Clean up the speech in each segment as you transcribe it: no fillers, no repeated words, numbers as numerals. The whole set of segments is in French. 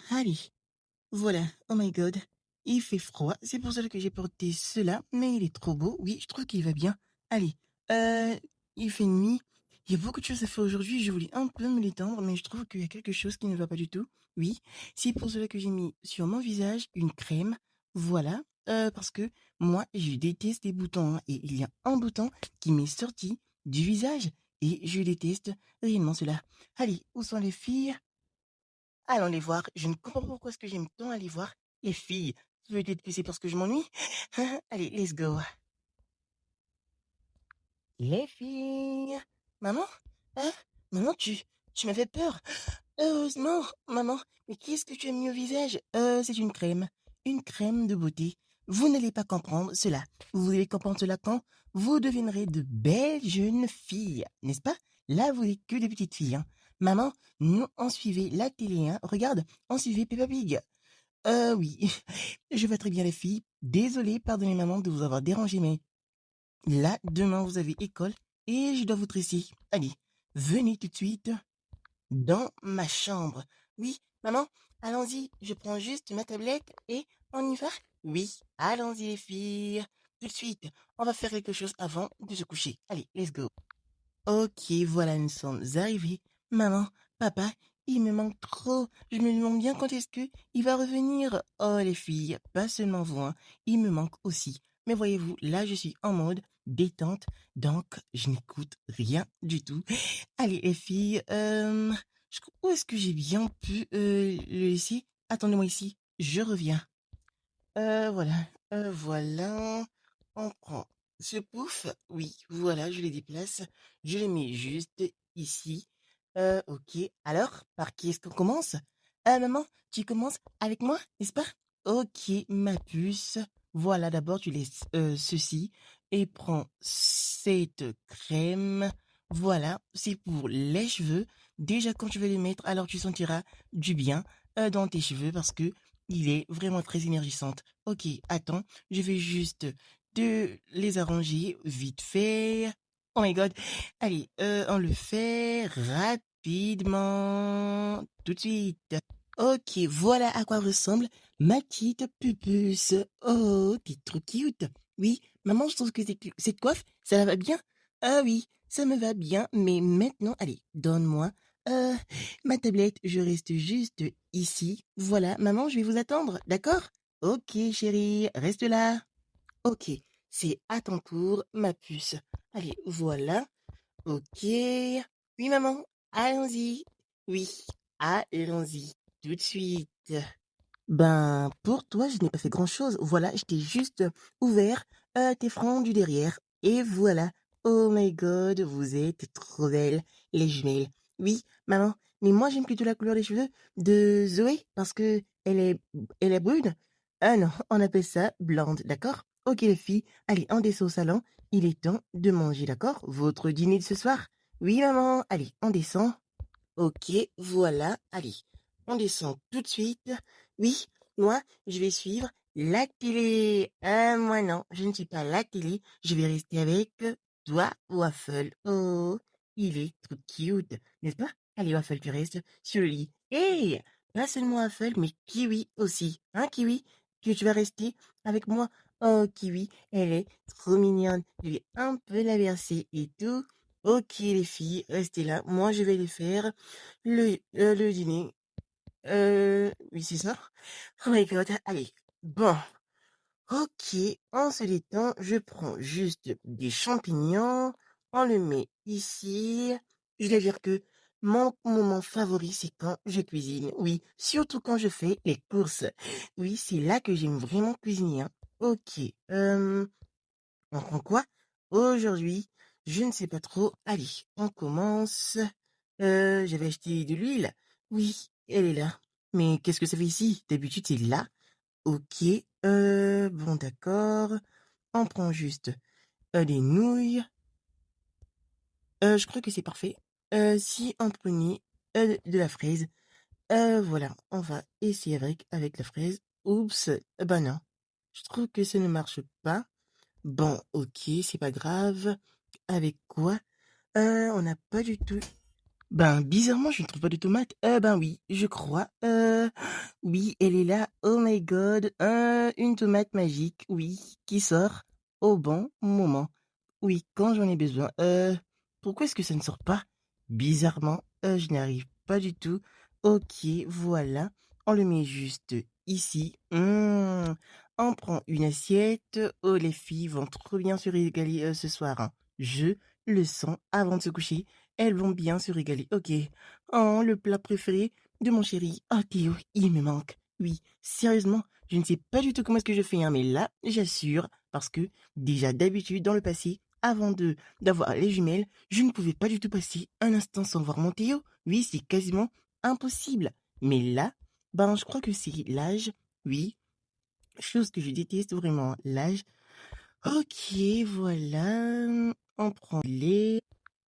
Allez, voilà. Oh my god. Il fait froid, c'est pour ça que j'ai porté cela, mais il est trop beau. Oui, je trouve qu'il va bien. Allez, heu, il fait nuit. Il y a beaucoup de choses à faire aujourd'hui, je voulais un peu me détendre, mais je trouve qu'il y a quelque chose qui ne va pas du tout. Oui, c'est pour cela que j'ai mis sur mon visage une crème. Voilà, parce que moi, je déteste les boutons, hein, et il y a un bouton qui m'est sorti du visage et je déteste réellement cela. Allez, où sont les filles? Allons les voir. Je ne comprends pas pourquoi est-ce que j'aime tant aller voir les filles. Peut-être que c'est parce que je m'ennuie. Allez, let's go. Les filles. Maman? Hein? Maman, tu m'as fait peur. Heureusement, maman. Mais qu'est-ce que tu as mis au visage? C'est une crème. Une crème de beauté. Vous n'allez pas comprendre cela. Vous allez comprendre cela quand vous deviendrez de belles jeunes filles, n'est-ce pas? Là, vous n'êtes que des petites filles, hein. Maman, nous, on suivait la télé, hein. Regarde, on suivait Peppa Pig. Oui, je vais très bien les filles. Désolée, pardonnez maman de vous avoir dérangé, mais là, demain, vous avez école et je dois vous tresser. Allez, venez tout de suite dans ma chambre. Oui, maman, allons-y, je prends juste ma tablette et on y va? Oui, allons-y les filles. Tout de suite, on va faire quelque chose avant de se coucher. Allez, let's go. Ok, voilà, nous sommes arrivés. Maman, papa, il me manque trop. Je me demande bien quand est-ce que il va revenir. Oh, les filles, pas seulement vous, hein, il me manque aussi. Mais voyez-vous, là, je suis en mode détente, donc je n'écoute rien du tout. Allez, les filles, où est-ce que j'ai bien pu le laisser? Attendez-moi ici, je reviens. Voilà, voilà. On prend ce pouf. Oui, voilà, je les déplace. Je les mets juste ici. OK. Alors, par qui est-ce qu'on commence? Maman, tu commences avec moi, n'est-ce pas? OK, ma puce. Voilà, d'abord, tu laisses, ceci et prends cette crème. Voilà, c'est pour les cheveux. Déjà, quand tu vas les mettre, alors tu sentiras du bien, dans tes cheveux parce que il est vraiment très énergisante. OK, attends, je vais juste te les arranger vite fait. Oh my god. Allez, on le fait rapidement. Tout de suite. OK, voilà à quoi ressemble ma petite pupuce. Oh, t'es trop cute. Oui, maman, je trouve que cette coiffe, ça la va bien. Ah oui, ça me va bien, mais maintenant, allez, donne-moi euh, ma tablette. Je reste juste ici. Voilà, maman, je vais vous attendre, d'accord? OK, chérie, reste là. OK, c'est à ton tour, ma puce. Allez, voilà. OK. Oui, maman, allons-y. Oui, allons-y. Tout de suite. Ben, pour toi, je n'ai pas fait grand-chose. Voilà, je t'ai juste ouvert tes francs du derrière. Et voilà. Oh my god, vous êtes trop belles, les jumelles. Oui, maman, mais moi j'aime plutôt la couleur des cheveux de Zoé parce que elle est brune. Ah non, on appelle ça blonde, d'accord? Ok les filles, allez, on descend au salon. Il est temps de manger, d'accord? Votre dîner de ce soir? Oui, maman, allez, on descend. Ok, voilà, allez, on descend tout de suite. Oui, moi, je vais suivre la télé. Moi non, je ne suis pas la télé, je vais rester avec toi, Waffle. Oh, il est trop cute, n'est-ce pas? Allez, Waffle, tu restes sur le lit. Hey, pas seulement Waffle, mais Kiwi aussi. Hein, Kiwi? Que tu vas rester avec moi? Oh, Kiwi, elle est trop mignonne. Je vais un peu la verser et tout. Ok, les filles, restez là. Moi, je vais les faire le dîner. Oui, c'est ça. Oh my god, allez. Bon, ok, on se détend. Je prends juste des champignons. On le met ici. Je vais dire que mon moment favori, c'est quand je cuisine. Oui, surtout quand je fais les courses. Oui, c'est là que j'aime vraiment cuisiner, hein. Ok, on prend quoi? Aujourd'hui, je ne sais pas trop. Allez, on commence. J'avais acheté de l'huile. Oui, elle est là. Mais qu'est-ce que ça fait ici? D'habitude, c'est là. Ok. Bon, d'accord. On prend juste des nouilles. Je crois que c'est parfait. Si on prenait de la fraise. Voilà, on va essayer avec la fraise. Oups, bah non. Je trouve que ça ne marche pas. Bon, ok, c'est pas grave. Avec quoi? On n'a pas du tout. Ben, bizarrement, je ne trouve pas de tomate. Ben oui, je crois. Oui, elle est là. Oh my God. Une tomate magique, oui, qui sort au bon moment. Oui, quand j'en ai besoin. Pourquoi est-ce que ça ne sort pas? Bizarrement, je n'arrive pas du tout. Ok, voilà. On le met juste ici. On prend une assiette. Oh, les filles vont trop bien se régaler ce soir, hein. Je le sens avant de se coucher. Elles vont bien se régaler. Ok. Oh, le plat préféré de mon chéri. Oh, Théo, il me manque. Oui, sérieusement, je ne sais pas du tout comment est-ce que je fais, hein, mais là, j'assure, parce que déjà d'habitude, dans le passé, avant de d'avoir les jumelles, je ne pouvais pas du tout passer un instant sans voir mon Théo. Oui, c'est quasiment impossible. Mais là, ben, je crois que c'est l'âge. Oui, chose que je déteste vraiment, l'âge. Ok, voilà. On prend les.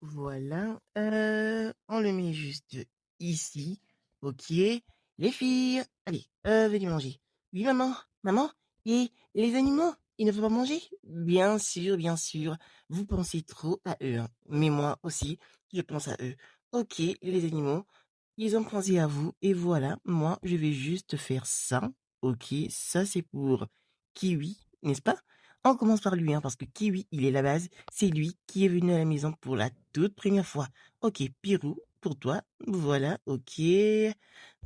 Voilà. On le met juste ici. Ok. Les filles. Allez, venez manger. Oui, maman. Maman. Et les animaux, ils ne veulent pas manger? Bien sûr, bien sûr. Vous pensez trop à eux, hein. Mais moi aussi, je pense à eux. Ok, les animaux. Ils ont pensé à vous. Et voilà, moi, je vais juste faire ça. Ok, ça c'est pour Kiwi, n'est-ce pas? On commence par lui, hein, parce que Kiwi, il est la base. C'est lui qui est venu à la maison pour la toute première fois. Ok, Pirou, pour toi. Voilà, ok.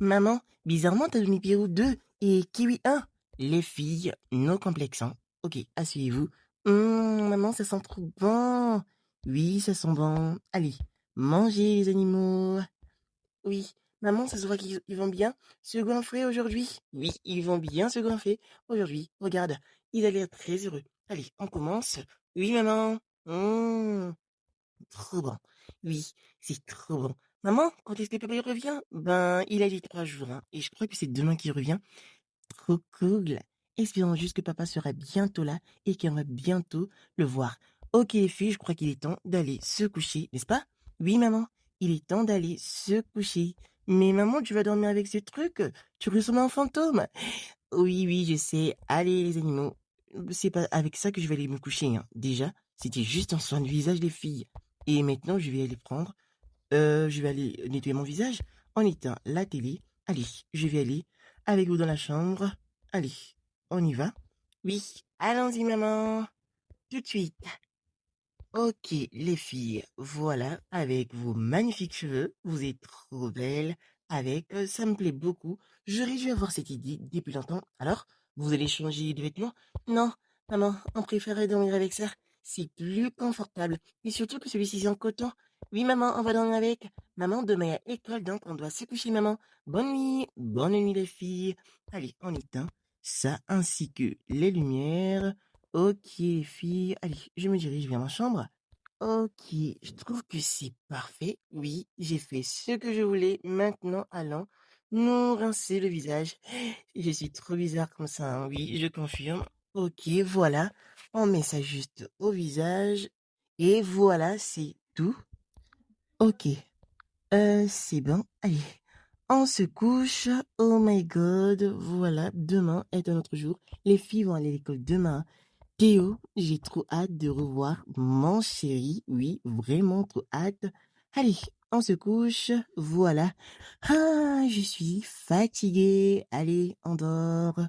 Maman, bizarrement, t'as donné Pirou 2 et Kiwi 1. Les filles, no complexe, hein. Ok, asseyez-vous. Maman, ça sent trop bon. Oui, ça sent bon. Allez, mangez les animaux. Oui, maman, ça se voit qu'ils vont bien se gonfler aujourd'hui. Oui, ils vont bien se gonfler aujourd'hui. Regarde, ils ont l'air très heureux. Allez, on commence. Oui, maman. Trop bon. Oui, c'est trop bon. Maman, quand est-ce que papa il revient? Ben, il a dit 3 jours, hein, et je crois que c'est demain qu'il revient. Trop cool. Espérons juste que papa sera bientôt là et qu'on va bientôt le voir. Ok les filles, je crois qu'il est temps d'aller se coucher, n'est-ce pas? Oui maman, il est temps d'aller se coucher. Mais maman, tu vas dormir avec ce truc? Tu ressembles à un fantôme. Oui, oui, je sais. Allez les animaux. C'est pas avec ça que je vais aller me coucher, hein. Déjà, c'était juste un soin de visage les filles. Et maintenant, je vais aller prendre je vais aller nettoyer mon visage en éteint la télé. Allez, je vais aller avec vous dans la chambre. Allez, on y va? Oui, allons-y maman. Tout de suite. Ok, les filles, voilà, avec vos magnifiques cheveux, vous êtes trop belles. Avec, ça me plaît beaucoup. J'aurais dû avoir cette idée depuis longtemps. Alors, vous allez changer de vêtements? Non, maman, on préférait dormir avec ça. C'est plus confortable. Et surtout que celui-ci est en coton. Oui, maman, on va dormir avec. Maman, demain à l'école, donc on doit se coucher, maman. Bonne nuit les filles. Allez, on éteint ça ainsi que les lumières. Ok, les filles. Allez, je me dirige vers ma chambre. Ok, je trouve que c'est parfait. Oui, j'ai fait ce que je voulais. Maintenant, allons nous rincer le visage. Je suis trop bizarre comme ça, hein. Oui, je confirme. Ok, voilà. On met ça juste au visage. Et voilà, c'est tout. Ok, c'est bon. Allez, on se couche. Oh my God. Voilà, demain est un autre jour. Les filles vont aller à l'école demain. Théo, j'ai trop hâte de revoir mon chéri. Oui, vraiment trop hâte. Allez, on se couche. Voilà. Ah, je suis fatiguée. Allez, on dort.